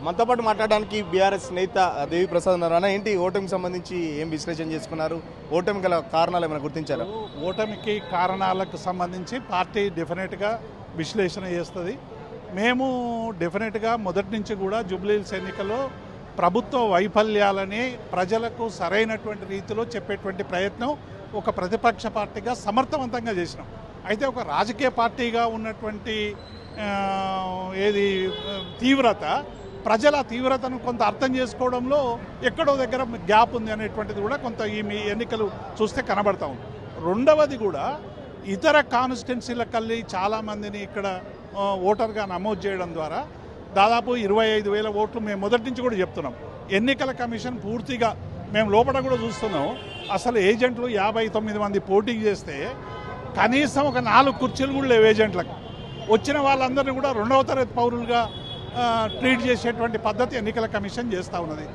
మనతో పాటు మాట్లాడడానికి బీఆర్ఎస్ నేత దేవి ప్రసాద్ నారాయణ ఏంటి ఓటమికి సంబంధించి ఏం విశ్లేషణ చేసుకున్నారు? ఓటమి గల కారణాలు ఏమైనా గుర్తించారా? ఓటమికి కారణాలకు సంబంధించి పార్టీ డెఫినెట్గా విశ్లేషణ చేస్తుంది. మేము డెఫినెట్గా మొదటి నుంచి కూడా జూబ్లీహిల్స్ ఎన్నికల్లో ప్రభుత్వ వైఫల్యాలని ప్రజలకు సరైనటువంటి రీతిలో చెప్పేటువంటి ప్రయత్నం ఒక ప్రతిపక్ష పార్టీగా సమర్థవంతంగా చేసినాం. అయితే ఒక రాజకీయ పార్టీగా ఉన్నటువంటి తీవ్రత, ప్రజల తీవ్రతను కొంత అర్థం చేసుకోవడంలో ఎక్కడో దగ్గర గ్యాప్ ఉంది అనేటువంటిది కూడా కొంత ఈ ఎన్నికలు చూస్తే కనబడతా ఉంది. రెండవది కూడా ఇతర కాన్స్టిట్యున్సీలకల్లి చాలామందిని ఇక్కడ ఓటర్గా నమోదు చేయడం ద్వారా దాదాపు 25,000 ఓట్లు మేము మొదటి నుంచి కూడా చెప్తున్నాం. ఎన్నికల కమిషన్ పూర్తిగా మేము లోపల కూడా చూస్తున్నాం. అసలు ఏజెంట్లు 59 మంది పోటీ చేస్తే కనీసం ఒక 4 కుర్చీలు కూడా లేవు ఏజెంట్లకు. వచ్చిన వాళ్ళందరినీ కూడా 2వ తరగతి పౌరులుగా ట్రీట్ చేసేటువంటి పద్ధతి ఎన్నికల కమిషన్ చేస్తూ ఉన్నది.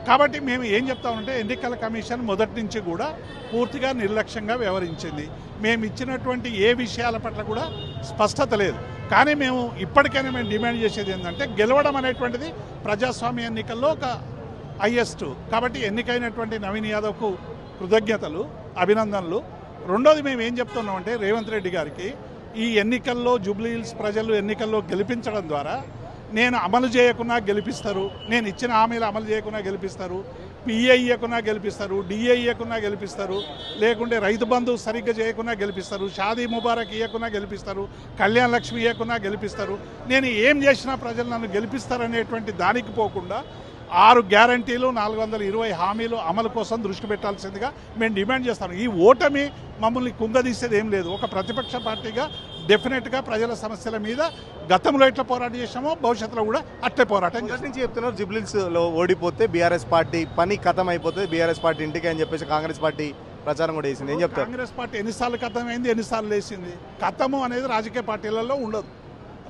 కాబట్టి మేము ఏం చెప్తామంటే ఎన్నికల కమిషన్ మొదటి నుంచి కూడా పూర్తిగా నిర్లక్ష్యంగా వ్యవహరించింది. మేము ఇచ్చినటువంటి ఏ విషయాల పట్ల కూడా స్పష్టత లేదు. కానీ మేము ఇప్పటికైనా మేము డిమాండ్ చేసేది ఏంటంటే గెలవడం అనేటువంటిది ప్రజాస్వామ్య ఎన్నికల్లో ఒక హైయెస్ట్. కాబట్టి ఎన్నికైనటువంటి నవీన్ యాదవ్కు కృతజ్ఞతలు, అభినందనలు. రెండోది మేము ఏం చెప్తున్నామంటే రేవంత్ రెడ్డి గారికి ఈ ఎన్నికల్లో జూబ్లీహిల్స్ ప్రజలు ఎన్నికల్లో గెలిపించడం ద్వారా నేను అమలు చేయకుండా గెలిపిస్తారు, నేను ఇచ్చిన హామీలు అమలు చేయకుండా గెలిపిస్తారు, పిఏ ఇవ్వకుండా గెలిపిస్తారు, డిఏ ఇవ్వకుండా గెలిపిస్తారు, లేకుంటే రైతు బంధు సరిగ్గా చేయకుండా గెలిపిస్తారు, షాదీ ముబారక్ ఇవ్వకుండా గెలిపిస్తారు, కళ్యాణ లక్ష్మి ఇవ్వకుండా గెలిపిస్తారు. నేను ఏం చేసినా ప్రజలు నన్ను గెలిపిస్తారనేటువంటి దానికి పోకుండా 6 గ్యారంటీలు 420 హామీలు అమలు కోసం దృష్టి పెట్టాల్సిందిగా మేము డిమాండ్ చేస్తాం. ఈ ఓటమి మమ్మల్ని కుంగదీసేది ఏం లేదు. ఒక ప్రతిపక్ష పార్టీగా డెఫినెట్గా ప్రజల సమస్యల మీద గతంలో ఎట్లా పోరాటం చేసామో భవిష్యత్తులో కూడా అట్లే పోరాటం నుంచి చెప్తున్నారు. జూబ్లీహిల్స్లో ఓడిపోతే బీఆర్ఎస్ పార్టీ పని ఖతం అయిపోతుంది, బీఆర్ఎస్ పార్టీ ఇంటికి అని చెప్పేసి కాంగ్రెస్ పార్టీ ప్రచారం కూడా వేసింది. ఏం చెప్తారు? కాంగ్రెస్ పార్టీ ఎన్నిసార్లు ఖతం అయింది, ఎన్నిసార్లు వేసింది? ఖతము అనేది రాజకీయ పార్టీలలో ఉండదు.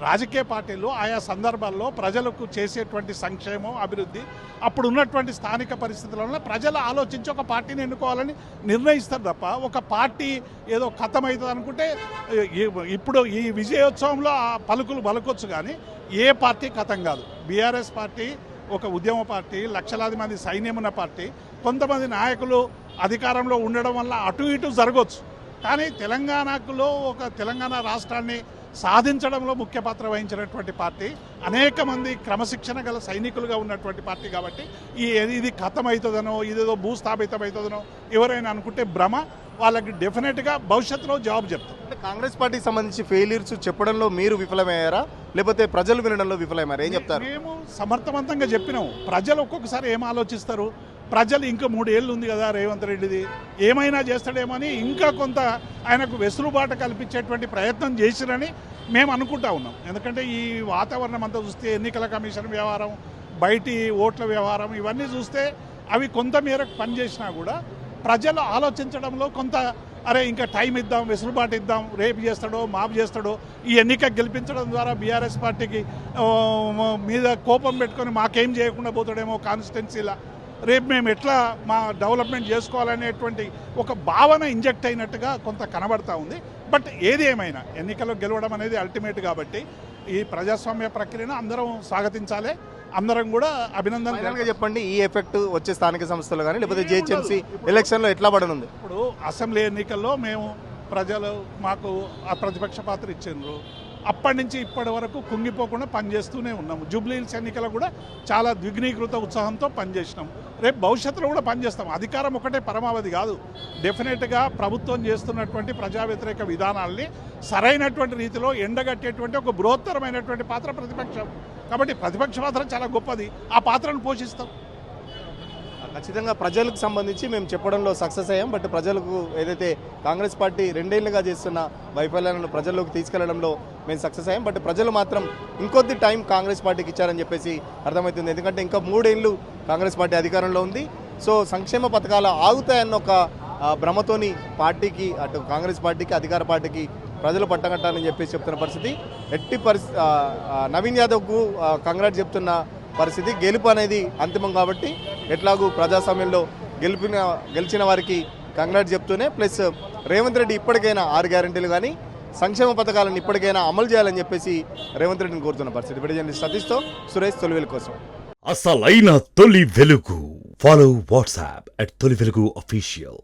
రాజకీయ పార్టీలు ఆయా సందర్భాల్లో ప్రజలకు చేసేటువంటి సంక్షేమం, అభివృద్ధి, అప్పుడు ఉన్నటువంటి స్థానిక పరిస్థితులలో ప్రజలు ఆలోచించి ఒక పార్టీని ఎన్నుకోవాలని నిర్ణయిస్తారు తప్ప ఒక పార్టీ ఏదో ఖతం అవుతుంది అనుకుంటే ఇప్పుడు ఈ విజయోత్సవంలో ఆ పలుకులు పలకొచ్చు కానీ ఏ పార్టీ ఖతం కాదు. బీఆర్ఎస్ పార్టీ ఒక ఉద్యమ పార్టీ, లక్షలాది మంది సైన్యం ఉన్న పార్టీ. కొంతమంది నాయకులు అధికారంలో ఉండడం వల్ల అటు ఇటు జరగవచ్చు. కానీ తెలంగాణ రాష్ట్రాన్ని సాధించడంలో ముఖ్య పాత్ర వహించినటువంటి పార్టీ, అనేక మంది క్రమశిక్షణ గల సైనికులుగా ఉన్నటువంటి పార్టీ. కాబట్టి ఇది ఖతం అవుతుందనో ఇదేదో భూస్థాపితం అవుతుందనో ఎవరైనా అనుకుంటే భ్రమ. వాళ్ళకి డెఫినెట్గా భవిష్యత్తులో జవాబు చెప్తాం. అంటే కాంగ్రెస్ పార్టీకి సంబంధించి ఫెయిల్యూర్స్ చెప్పడంలో మీరు విఫలమయ్యారా, లేకపోతే ప్రజలు వినడంలో విఫలమయ్యారా? ఏం చెప్తారు? మేము సమర్థవంతంగా చెప్పినాము. ప్రజలు ఒక్కొక్కసారి ఏం ఆలోచిస్తారు, ప్రజలు ఇంకా 3 ఏళ్ళు ఉంది కదా రేవంత్ రెడ్డిది, ఏమైనా చేస్తాడేమో అని ఇంకా కొంత ఆయనకు వెసులుబాటు కల్పించేటువంటి ప్రయత్నం చేసిరని మేము అనుకుంటా ఉన్నాం. ఎందుకంటే ఈ వాతావరణం అంతా చూస్తే ఎన్నికల కమిషన్ వ్యవహారం, బయటి ఓట్ల వ్యవహారం, ఇవన్నీ చూస్తే అవి కొంత మేరకు పనిచేసినా కూడా ప్రజలు ఆలోచించడంలో కొంత అరే ఇంకా టైం ఇద్దాం, వెసులుబాటు ఇద్దాం, రేపు చేస్తాడో మాపు చేస్తాడో, ఈ ఎన్నిక గెలిపించడం ద్వారా బీఆర్ఎస్ పార్టీకి మీద కోపం పెట్టుకొని మాకేం చేయకుండా పోతాడేమో కాన్స్టిట్యున్సీలా, రేపు మేము ఎట్లా మా డెవలప్మెంట్ చేసుకోవాలనేటువంటి ఒక భావన ఇంజెక్ట్ అయినట్టుగా కొంత కనబడతా ఉంది. బట్ ఏది ఏమైనా ఎన్నికల్లో గెలవడం అనేది అల్టిమేట్. కాబట్టి ఈ ప్రజాస్వామ్య ప్రక్రియను అందరం స్వాగతించాలి, అందరం కూడా అభినందనలు. చెప్పండి, ఈ ఎఫెక్ట్ వచ్చే స్థానిక సంస్థలు కానీ లేకపోతే జిహెచ్ఎంసీ ఎలక్షన్లో ఎట్లా పడనుంది? ఇప్పుడు అసెంబ్లీ ఎన్నికల్లో మేము ప్రజలు మాకు ఆ ప్రతిపక్ష పాత్ర ఇచ్చిండ్రు. అప్పటి నుంచి ఇప్పటి వరకు కుంగిపోకుండా పనిచేస్తూనే ఉన్నాము. జూబ్లీహిల్స్ ఎన్నికలు కూడా చాలా ద్విగ్నీకృత ఉత్సాహంతో పనిచేసినాం. రేపు భవిష్యత్తులో కూడా పనిచేస్తాం. అధికారం ఒకటే పరమావధి కాదు. డెఫినెట్గా ప్రభుత్వం చేస్తున్నటువంటి ప్రజా వ్యతిరేక విధానాల్ని సరైనటువంటి రీతిలో ఎండగట్టేటువంటి ఒక బృహత్తరమైనటువంటి పాత్ర ప్రతిపక్షం. కాబట్టి ప్రతిపక్ష పాత్ర చాలా గొప్పది, ఆ పాత్రను పోషిస్తాం. ఖచ్చితంగా ప్రజలకు సంబంధించి మేము చెప్పడంలో సక్సెస్ అయ్యాం. బట్ ప్రజలకు ఏదైతే కాంగ్రెస్ పార్టీ 2 ఏళ్లుగా చేస్తున్న వైఫల్యాలను ప్రజల్లోకి తీసుకెళ్లడంలో మేము సక్సెస్ అయ్యాం. బట్ ప్రజలు మాత్రం ఇంకొద్ది టైం కాంగ్రెస్ పార్టీకి ఇచ్చారని చెప్పేసి అర్థమవుతుంది. ఎందుకంటే ఇంకా 3 ఏళ్ళు కాంగ్రెస్ పార్టీ అధికారంలో ఉంది. సో సంక్షేమ పథకాలు ఆగుతాయన్న ఒక భ్రమతోని పార్టీకి, అటు కాంగ్రెస్ పార్టీకి, అధికార పార్టీకి ప్రజలు పట్టగట్టాలని చెప్పేసి చెప్తున్న పరిస్థితి. ఎట్టి నవీన్ యాదవ్కు కంగ్రాట్ చెప్తున్న పరిస్థితి. గెలుపు అనేది అంతిమం కాబట్టి ఎట్లాగూ ప్రజాస్వామ్యంలో గెలిచిన వారికి కంగ్రాట్ చెప్తూనే ప్లస్ రేవంత్ రెడ్డి ఇప్పటికైనా 6 గ్యారెంటీలు కానీ సంక్షేమ పథకాలను ఇప్పటికైనా అమలు చేయాలని చెప్పేసి రేవంత్ రెడ్డిని కోరుతున్న పరిస్థితి. వీడియో జర్నలిస్ట్ సతీష్తో సురేష్, తొలివేలు కోసం. అసలైన తొలి వెలుగు. ఫాలో వాట్సాప్ @తొలి వెలుగు official.